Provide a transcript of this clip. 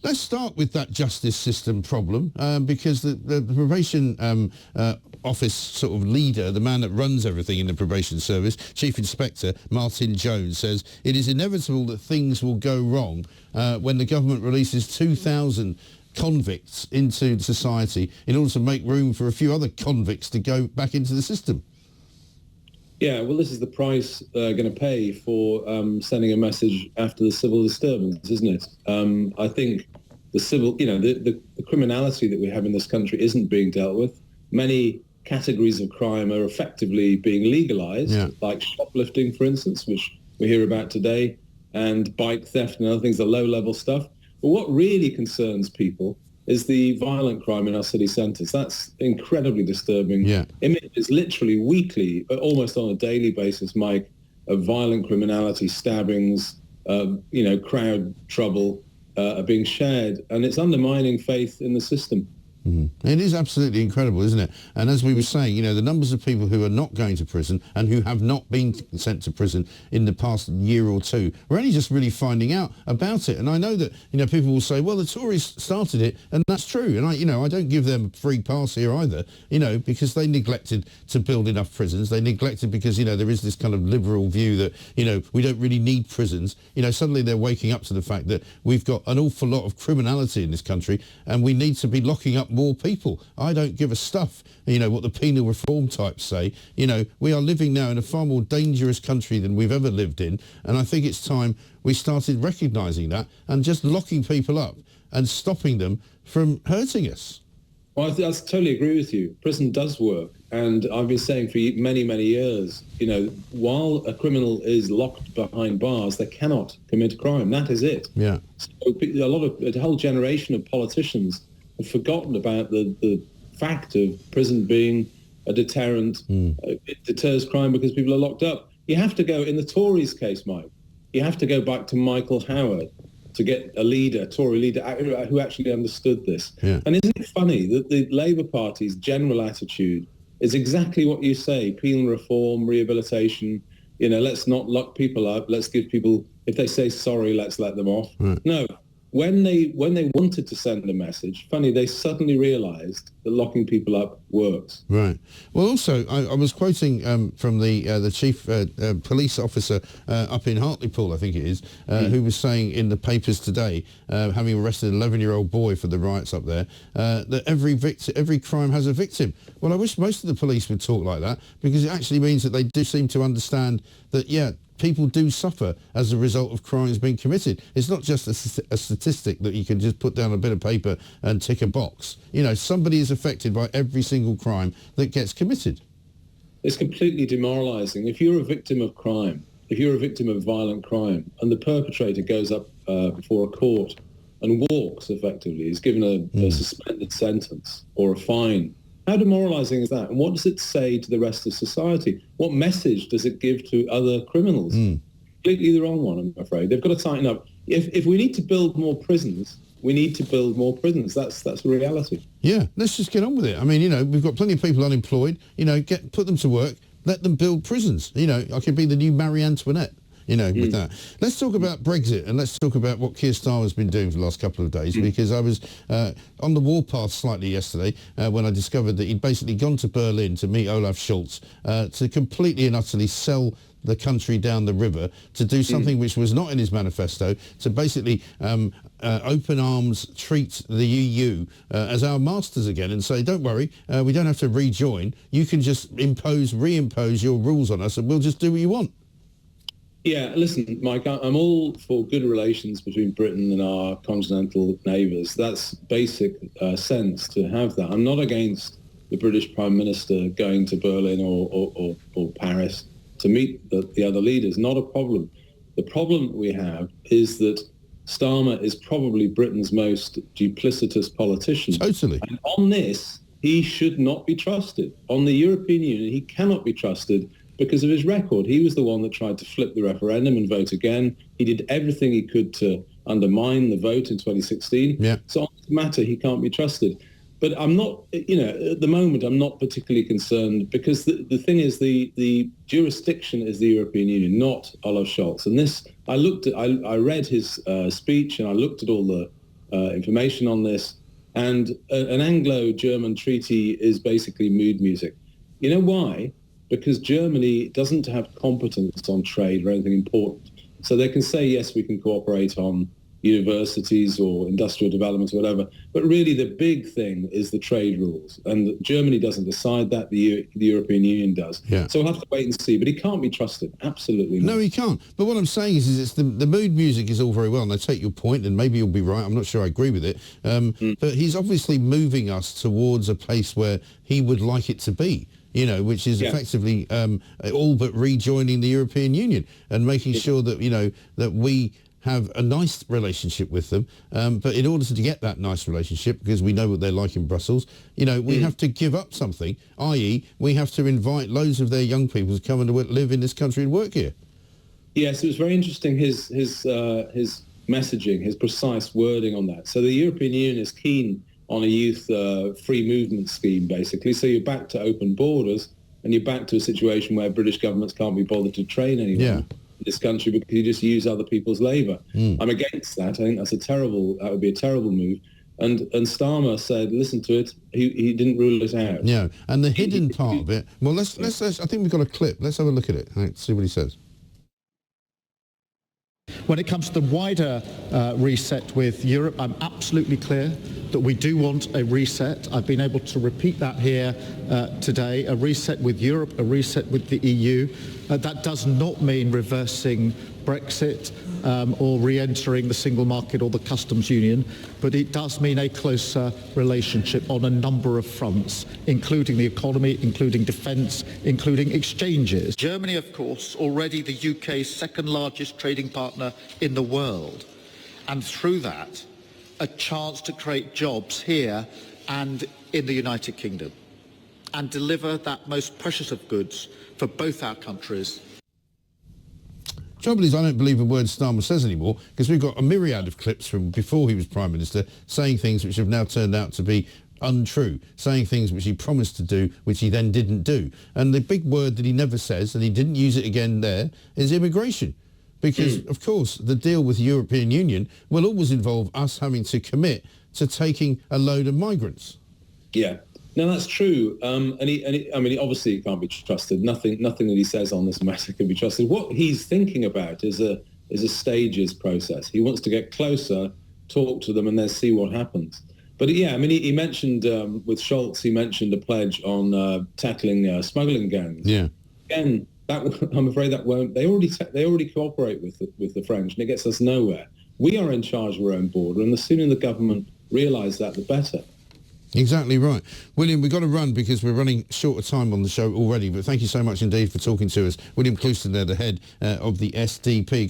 let's start with that justice system problem, because the probation office sort of leader, the man that runs everything in the probation service, Chief Inspector Martin Jones, says it is inevitable that things will go wrong when the government releases 2,000 convicts into society in order to make room for a few other convicts to go back into the system. Yeah, well, this is the price they're going to pay for sending a message after the civil disturbance, isn't it? I think the civil, the criminality that we have in this country isn't being dealt with. Many categories of crime are effectively being legalised, like shoplifting, for instance, which we hear about today, and bike theft and other things, the low-level stuff. But what really concerns people is the violent crime in our city centres. That's incredibly disturbing. Images literally weekly, almost on a daily basis, Mike, of violent criminality, stabbings, crowd trouble are being shared, and it's undermining faith in the system. It is absolutely incredible, isn't it? And as we were saying, the numbers of people who are not going to prison and who have not been sent to prison in the past year or two, we're only just really finding out about it. And I know that, people will say, well, the Tories started it, and that's true. And I don't give them a free pass here either, because they neglected to build enough prisons. They neglected because, there is this kind of liberal view that, we don't really need prisons. Suddenly they're waking up to the fact that we've got an awful lot of criminality in this country and we need to be locking up more people. I don't give a stuff, what the penal reform types say. We are living now in a far more dangerous country than we've ever lived in, and I think it's time we started recognising that and just locking people up and stopping them from hurting us. Well, I totally agree with you. Prison does work, and I've been saying for many, many years, while a criminal is locked behind bars, they cannot commit crime. That is it. Yeah. So a whole generation of politicians have forgotten about the fact of prison being a deterrent. It deters crime because people are locked up. You have to go, in the Tories' case, Mike, you have to go back to Michael Howard to get a Tory leader, who actually understood this. Yeah. And isn't it funny that the Labour Party's general attitude is exactly what you say: penal reform, rehabilitation, let's not lock people up, let's give people, if they say sorry, let's let them off. Right. No. When they wanted to send a message, they suddenly realised that locking people up works. Right. Well, also, I was quoting from the chief police officer up in Hartlepool, I think it is, who was saying in the papers today, having arrested an 11-year-old boy for the riots up there, that every crime has a victim. Well, I wish most of the police would talk like that, because it actually means that they do seem to understand that, people do suffer as a result of crimes being committed. It's not just a statistic that you can just put down a bit of paper and tick a box. Somebody is affected by every single crime that gets committed. It's completely demoralising. If you're a victim of crime, if you're a victim of violent crime, and the perpetrator goes up before a court and walks effectively, is given a suspended sentence or a fine, how demoralising is that? And what does it say to the rest of society? What message does it give to other criminals? Completely the wrong one, I'm afraid. They've got to tighten up. If we need to build more prisons, we need to build more prisons. That's the reality. Yeah, let's just get on with it. I mean, we've got plenty of people unemployed. Put them to work. Let them build prisons. I could be the new Marie Antoinette. With that. Let's talk about Brexit, and let's talk about what Keir Starmer's been doing for the last couple of days, because I was on the warpath slightly yesterday when I discovered that he'd basically gone to Berlin to meet Olaf Scholz to completely and utterly sell the country down the river, to do something which was not in his manifesto, to basically open arms treat the EU as our masters again and say, don't worry, we don't have to rejoin. You can just reimpose your rules on us and we'll just do what you want. Yeah, listen, Mike, I'm all for good relations between Britain and our continental neighbours. That's basic sense to have that. I'm not against the British Prime Minister going to Berlin or Paris to meet the other leaders. Not a problem. The problem we have is that Starmer is probably Britain's most duplicitous politician. Totally. And on this, he should not be trusted. On the European Union, he cannot be trusted because of his record. He was the one that tried to flip the referendum and vote again. He did everything he could to undermine the vote in 2016. Yeah. So on this matter, he can't be trusted. But I'm not, at the moment, I'm not particularly concerned, because the thing is, the jurisdiction is the European Union, not Olaf Scholz. And this, I read his speech, and I looked at all the information on this. And an Anglo-German treaty is basically mood music. You know why? Because Germany doesn't have competence on trade or anything important. So they can say, yes, we can cooperate on universities or industrial development or whatever. But really the big thing is the trade rules. And Germany doesn't decide that, the European Union does. Yeah. So we'll have to wait and see. But he can't be trusted. Absolutely not. No, he can't. But what I'm saying is it's the mood music is all very well, and I take your point, and maybe you'll be right. I'm not sure I agree with it. But he's obviously moving us towards a place where he would like it to be. You know, which is effectively all but rejoining the European Union and making sure that, you know, that we have a nice relationship with them. But in order to get that nice relationship, because we know what they're like in Brussels, you know, we have to give up something, i.e. we have to invite loads of their young people to come and live in this country and work here. Yes, it was very interesting, his messaging, his precise wording on that. So the European Union is keen on a youth free movement scheme, basically. So you're back to open borders, and you're back to a situation where British governments can't be bothered to train anyone in this country because you just use other people's labour. I'm against that. I think that would be a terrible move. And Starmer said, listen to it, he didn't rule it out. Yeah, and the hidden part of it, well, let's I think we've got a clip. Let's have a look at it. Let's see what he says. When it comes to the wider reset with Europe, I'm absolutely clear that we do want a reset. I've been able to repeat that here today, a reset with Europe, a reset with the EU. That does not mean reversing Brexit or re-entering the single market or the customs union, but it does mean a closer relationship on a number of fronts, including the economy, including defence, including exchanges. Germany, of course, already the UK's second largest trading partner in the world, and through that, a chance to create jobs here and in the United Kingdom and deliver that most precious of goods for both our countries. Trouble is, I don't believe a word Starmer says anymore, because we've got a myriad of clips from before he was Prime Minister saying things which have now turned out to be untrue, saying things which he promised to do, which he then didn't do. And the big word that he never says, and he didn't use it again there, is immigration. Because, of course, the deal with the European Union will always involve us having to commit to taking a load of migrants. Yeah. No, that's true. And he obviously can't be trusted. Nothing that he says on this matter can be trusted. What he's thinking about is a stages process. He wants to get closer, talk to them, and then see what happens. But yeah, I mean, he mentioned with Scholz, he mentioned a pledge on tackling smuggling gangs. Yeah. Again, I'm afraid that won't. They already cooperate with the French, and it gets us nowhere. We are in charge of our own border, and the sooner the government realise that, the better. Exactly right. William, we've got to run because we're running short of time on the show already, but thank you so much indeed for talking to us. William Clouston there, the head of the SDP.